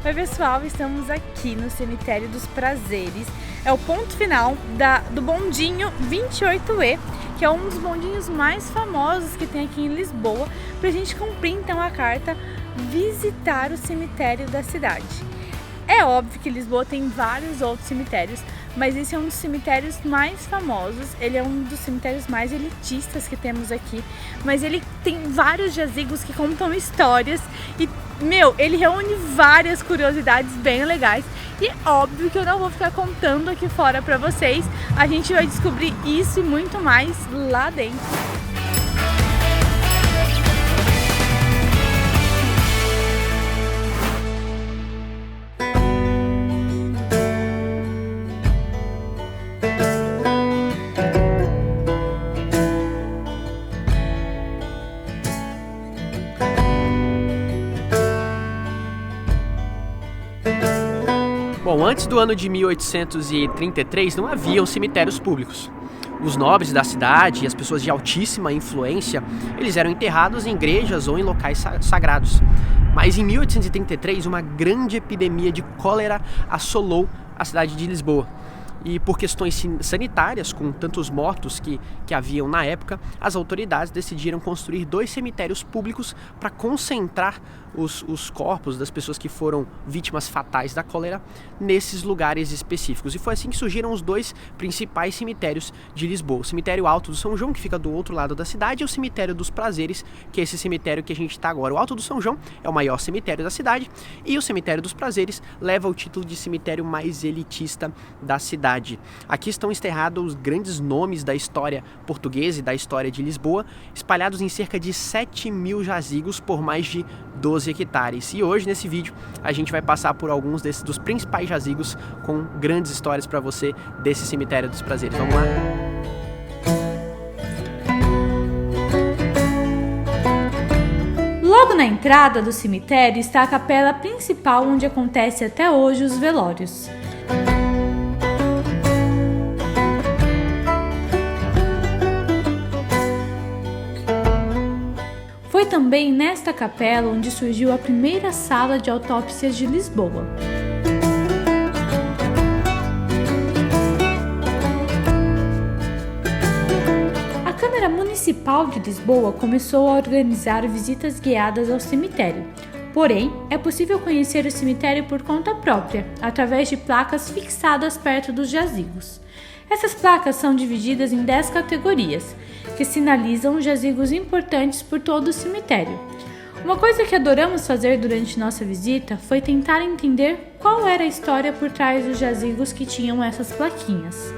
Oi pessoal, estamos aqui no Cemitério dos Prazeres. É o ponto final do bondinho 28E, que é um dos bondinhos mais famosos que tem aqui em Lisboa, para a gente cumprir então a carta visitar o cemitério da cidade. É óbvio que Lisboa tem vários outros cemitérios, mas esse é um dos cemitérios mais famosos, ele é um dos cemitérios mais elitistas que temos aqui, mas ele tem vários jazigos que contam histórias e, ele reúne várias curiosidades bem legais e é óbvio que eu não vou ficar contando aqui fora pra vocês, a gente vai descobrir isso e muito mais lá dentro. Bom, antes do ano de 1833 não haviam cemitérios públicos. Os nobres da cidade e as pessoas de altíssima influência, eles eram enterrados em igrejas ou em locais sagrados. Mas em 1833 uma grande epidemia de cólera assolou a cidade de Lisboa. E por questões sanitárias, com tantos mortos que haviam na época, as autoridades decidiram construir 2 cemitérios públicos para concentrar os corpos das pessoas que foram vítimas fatais da cólera nesses lugares específicos. E foi assim que surgiram os 2 principais cemitérios de Lisboa. O cemitério Alto do São João, que fica do outro lado da cidade, e o cemitério dos Prazeres, que é esse cemitério que a gente está agora. O Alto do São João é o maior cemitério da cidade e o cemitério dos Prazeres leva o título de cemitério mais elitista da cidade. Aqui estão enterrados os grandes nomes da história portuguesa e da história de Lisboa, espalhados em cerca de 7.000 jazigos por mais de 12 hectares. E hoje, nesse vídeo, a gente vai passar por alguns dos principais jazigos com grandes histórias para você desse cemitério dos Prazeres. Vamos lá? Logo na entrada do cemitério está a capela principal onde acontece até hoje os velórios. Foi também nesta capela onde surgiu a primeira sala de autópsias de Lisboa. A Câmara Municipal de Lisboa começou a organizar visitas guiadas ao cemitério. Porém, é possível conhecer o cemitério por conta própria, através de placas fixadas perto dos jazigos. Essas placas são divididas em 10 categorias, que sinalizam jazigos importantes por todo o cemitério. Uma coisa que adoramos fazer durante nossa visita foi tentar entender qual era a história por trás dos jazigos que tinham essas plaquinhas.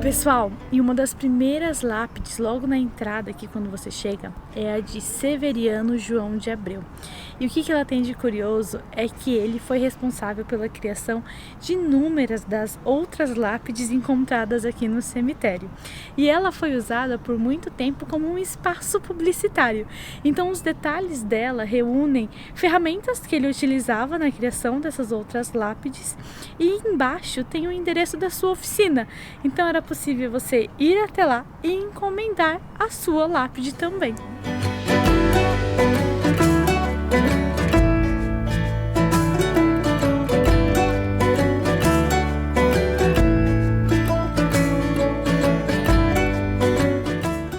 Pessoal, e uma das primeiras lápides logo na entrada aqui quando você chega é a de Severiano João de Abreu. E o que ela tem de curioso é que ele foi responsável pela criação de inúmeras das outras lápides encontradas aqui no cemitério. E ela foi usada por muito tempo como um espaço publicitário. Então os detalhes dela reúnem ferramentas que ele utilizava na criação dessas outras lápides e embaixo tem o endereço da sua oficina. Então era possível você ir até lá e encomendar a sua lápide também.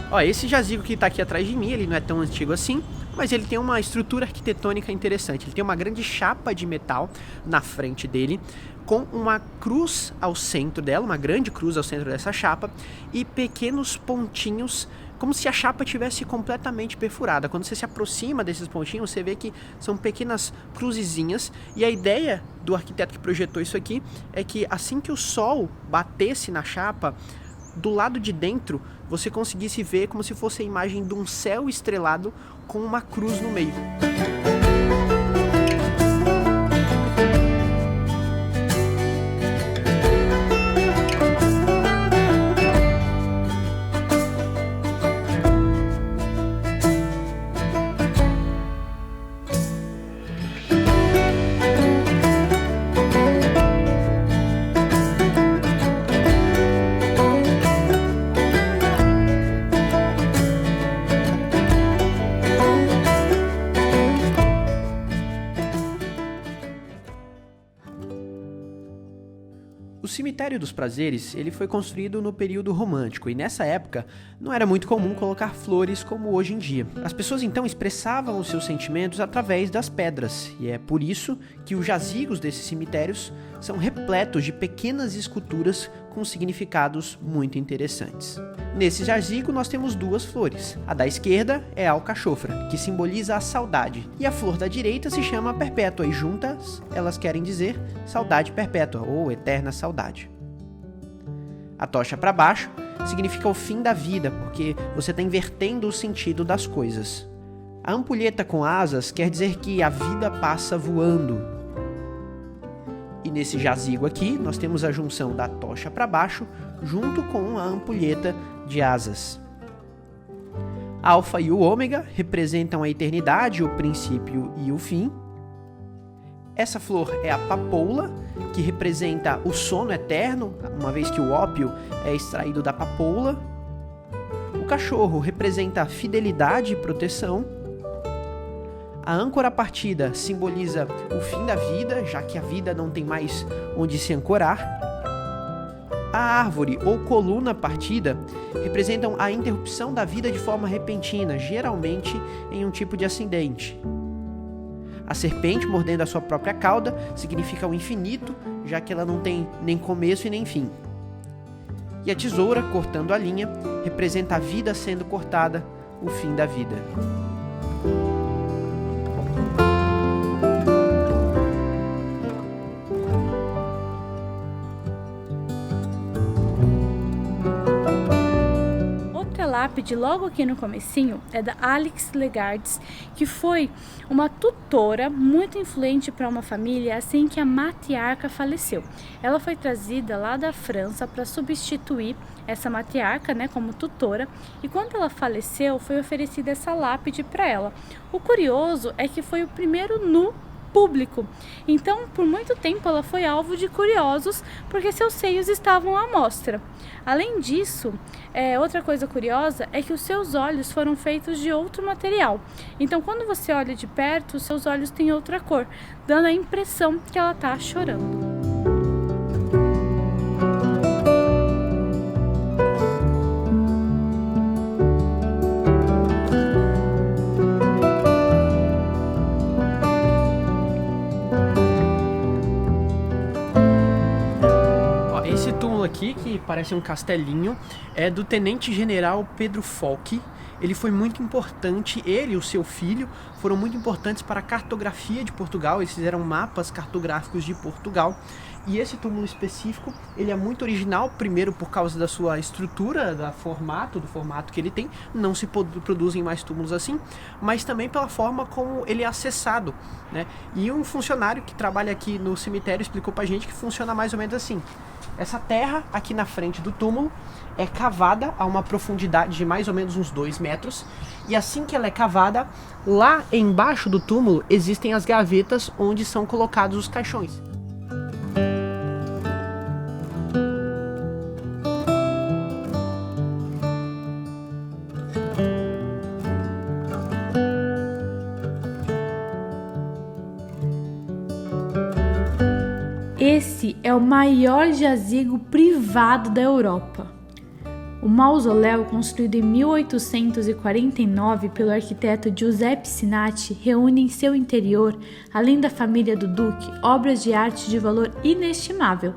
Ó, esse jazigo que está aqui atrás de mim, ele não é tão antigo assim, mas ele tem uma estrutura arquitetônica interessante. Ele tem uma grande chapa de metal na frente dele, com uma cruz ao centro dela, uma grande cruz ao centro dessa chapa, e pequenos pontinhos, como se a chapa tivesse completamente perfurada. Quando você se aproxima desses pontinhos, você vê que são pequenas cruzezinhas, e a ideia do arquiteto que projetou isso aqui é que assim que o sol batesse na chapa, do lado de dentro você conseguisse ver como se fosse a imagem de um céu estrelado com uma cruz no meio. cemitério dos prazeres ele foi construído no período romântico e nessa época não era muito comum colocar flores como hoje em dia. As pessoas então expressavam os seus sentimentos através das pedras e é por isso que os jazigos desses cemitérios são repletos de pequenas esculturas com significados muito interessantes. Nesse jazigo nós temos duas flores. A da esquerda é a alcachofra, que simboliza a saudade, e a flor da direita se chama perpétua e juntas elas querem dizer saudade perpétua ou eterna saudade. A tocha para baixo significa o fim da vida, porque você está invertendo o sentido das coisas. A ampulheta com asas quer dizer que a vida passa voando. E nesse jazigo aqui, nós temos a junção da tocha para baixo junto com a ampulheta de asas. A alfa e o ômega representam a eternidade, o princípio e o fim. Essa flor é a papoula, que representa o sono eterno, uma vez que o ópio é extraído da papoula. O cachorro representa a fidelidade e proteção. A âncora partida simboliza o fim da vida, já que a vida não tem mais onde se ancorar. A árvore ou coluna partida representam a interrupção da vida de forma repentina, geralmente em um tipo de acidente. A serpente mordendo a sua própria cauda significa o infinito, já que ela não tem nem começo e nem fim. E a tesoura, cortando a linha, representa a vida sendo cortada, o fim da vida. Lápide logo aqui no comecinho é da Alix Legards, que foi uma tutora muito influente para uma família assim que a matriarca faleceu. Ela foi trazida lá da França para substituir essa matriarca, como tutora, e quando ela faleceu foi oferecida essa lápide para ela. O curioso é que foi o primeiro nu público, então por muito tempo ela foi alvo de curiosos porque seus seios estavam à mostra. Além disso, outra coisa curiosa é que os seus olhos foram feitos de outro material, então quando você olha de perto, os seus olhos têm outra cor, dando a impressão que ela está chorando. Aqui, que parece um castelinho, é do tenente-general Pedro Falck. Ele foi muito importante, ele e o seu filho foram muito importantes para a cartografia de Portugal. Eles fizeram mapas cartográficos de Portugal. E esse túmulo específico, ele é muito original, primeiro por causa da sua estrutura, do formato que ele tem. Não se produzem mais túmulos assim, mas também pela forma como ele é acessado, E um funcionário que trabalha aqui no cemitério explicou pra gente que funciona mais ou menos assim. Essa terra aqui na frente do túmulo é cavada a uma profundidade de mais ou menos uns 2 metros. E assim que ela é cavada, lá embaixo do túmulo existem as gavetas onde são colocados os caixões. Esse é o maior jazigo privado da Europa. O mausoléu, construído em 1849 pelo arquiteto Giuseppe Sinatti, reúne em seu interior, além da família do duque, obras de arte de valor inestimável.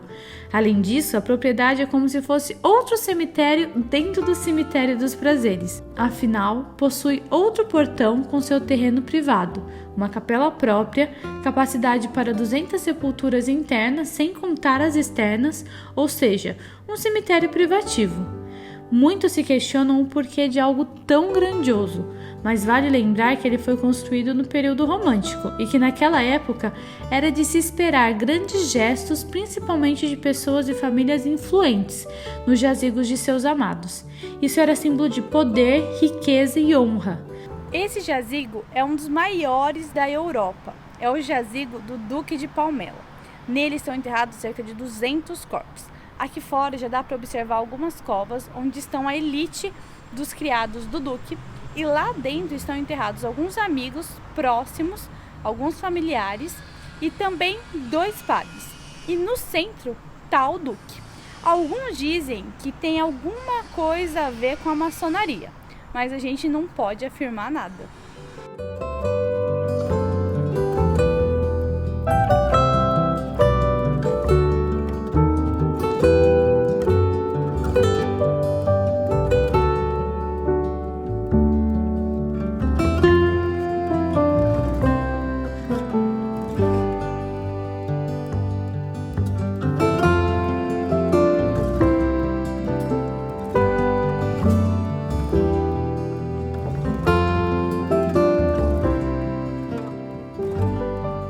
Além disso, a propriedade é como se fosse outro cemitério dentro do cemitério dos prazeres. Afinal, possui outro portão com seu terreno privado, uma capela própria, capacidade para 200 sepulturas internas, sem contar as externas, ou seja, um cemitério privativo. Muitos se questionam o porquê de algo tão grandioso, mas vale lembrar que ele foi construído no período romântico e que naquela época era de se esperar grandes gestos, principalmente de pessoas e famílias influentes, nos jazigos de seus amados. Isso era símbolo de poder, riqueza e honra. Esse jazigo é um dos maiores da Europa. É o jazigo do Duque de Palmela. Nele estão enterrados cerca de 200 corpos. Aqui fora já dá para observar algumas covas onde estão a elite dos criados do duque, e lá dentro estão enterrados alguns amigos próximos, alguns familiares e também 2 padres. E no centro está o duque. Alguns dizem que tem alguma coisa a ver com a maçonaria, mas a gente não pode afirmar nada.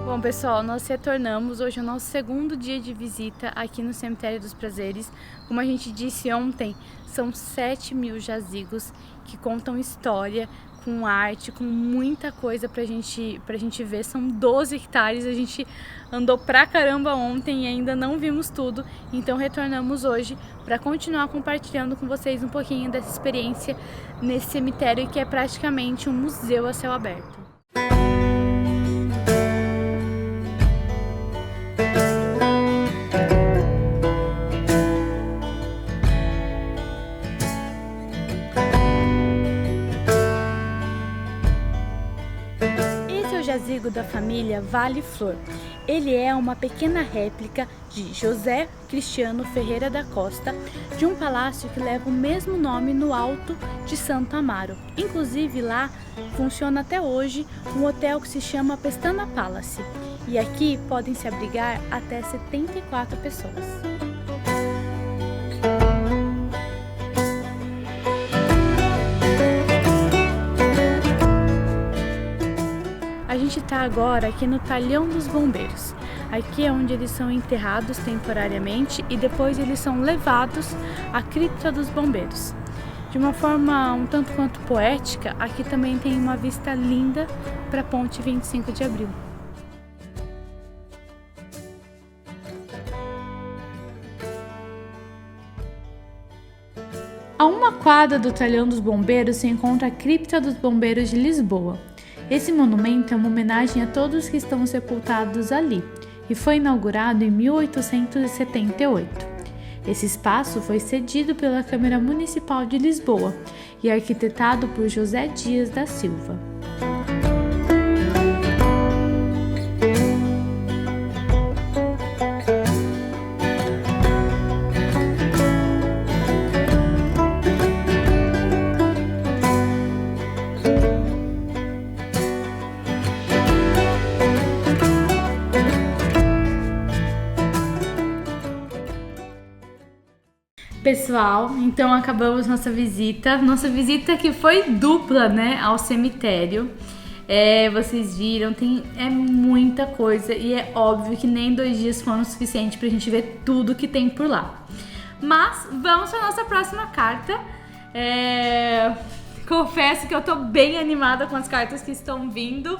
Bom, pessoal, nós retornamos hoje ao nosso segundo dia de visita aqui no Cemitério dos Prazeres. Como a gente disse ontem, são 7.000 jazigos que contam história, com arte, com muita coisa pra gente ver. São 12 hectares, a gente andou pra caramba ontem e ainda não vimos tudo. Então retornamos hoje para continuar compartilhando com vocês um pouquinho dessa experiência nesse cemitério que é praticamente um museu a céu aberto. Jazigo da família Vale Flor. Ele é uma pequena réplica de José Cristiano Ferreira da Costa, de um palácio que leva o mesmo nome no Alto de Santo Amaro. Inclusive lá funciona até hoje um hotel que se chama Pestana Palace, e aqui podem se abrigar até 74 pessoas. A gente está agora aqui no Talhão dos Bombeiros. Aqui é onde eles são enterrados temporariamente e depois eles são levados à cripta dos bombeiros. De uma forma um tanto quanto poética, aqui também tem uma vista linda para a ponte 25 de abril. A uma quadra do Talhão dos Bombeiros se encontra a Cripta dos Bombeiros de Lisboa. Esse monumento é uma homenagem a todos que estão sepultados ali e foi inaugurado em 1878. Esse espaço foi cedido pela Câmara Municipal de Lisboa e é arquitetado por José Dias da Silva. Pessoal, então acabamos nossa visita que foi dupla, né, ao cemitério. Vocês viram, é muita coisa e é óbvio que nem 2 dias foram o suficiente pra gente ver tudo que tem por lá. Mas vamos pra nossa próxima carta. Confesso que eu tô bem animada com as cartas que estão vindo.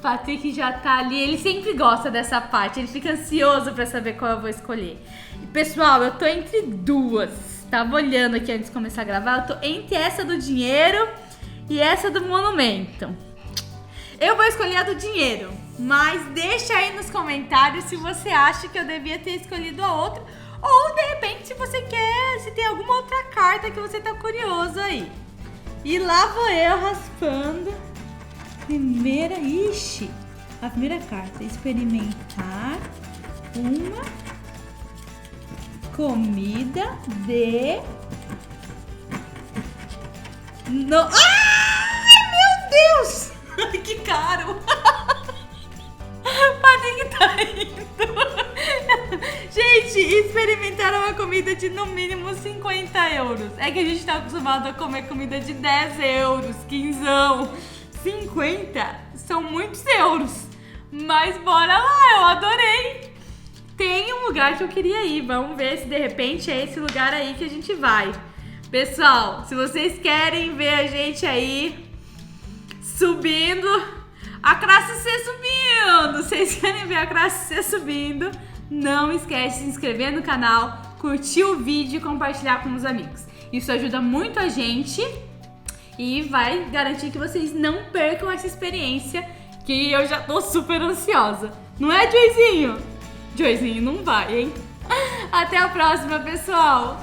Patrick já tá ali, ele sempre gosta dessa parte, ele fica ansioso pra saber qual eu vou escolher. E pessoal, eu tô entre duas, tava olhando aqui antes de começar a gravar, eu tô entre essa do dinheiro e essa do monumento. Eu vou escolher a do dinheiro, mas deixa aí nos comentários se você acha que eu devia ter escolhido a outra, ou de repente se tem alguma outra carta que você tá curioso aí. E lá vou eu raspando. A primeira carta, experimentar uma comida de... Ai, meu Deus! Que caro! Patrick tá rindo. Gente, experimentar uma comida de no mínimo 50 euros. É que a gente tá acostumado a comer comida de 10 euros, 15. 50 são muitos euros, mas bora lá, eu adorei. Tem um lugar que eu queria ir, vamos ver se de repente é esse lugar aí que a gente vai. Pessoal, se vocês querem ver a gente aí subindo, a classe C subindo, vocês querem ver a classe C subindo, não esquece de se inscrever no canal, curtir o vídeo e compartilhar com os amigos. Isso ajuda muito a gente e vai garantir que vocês não percam essa experiência que eu já tô super ansiosa. Não é, Joyzinho? Joyzinho não vai, hein? Até a próxima, pessoal!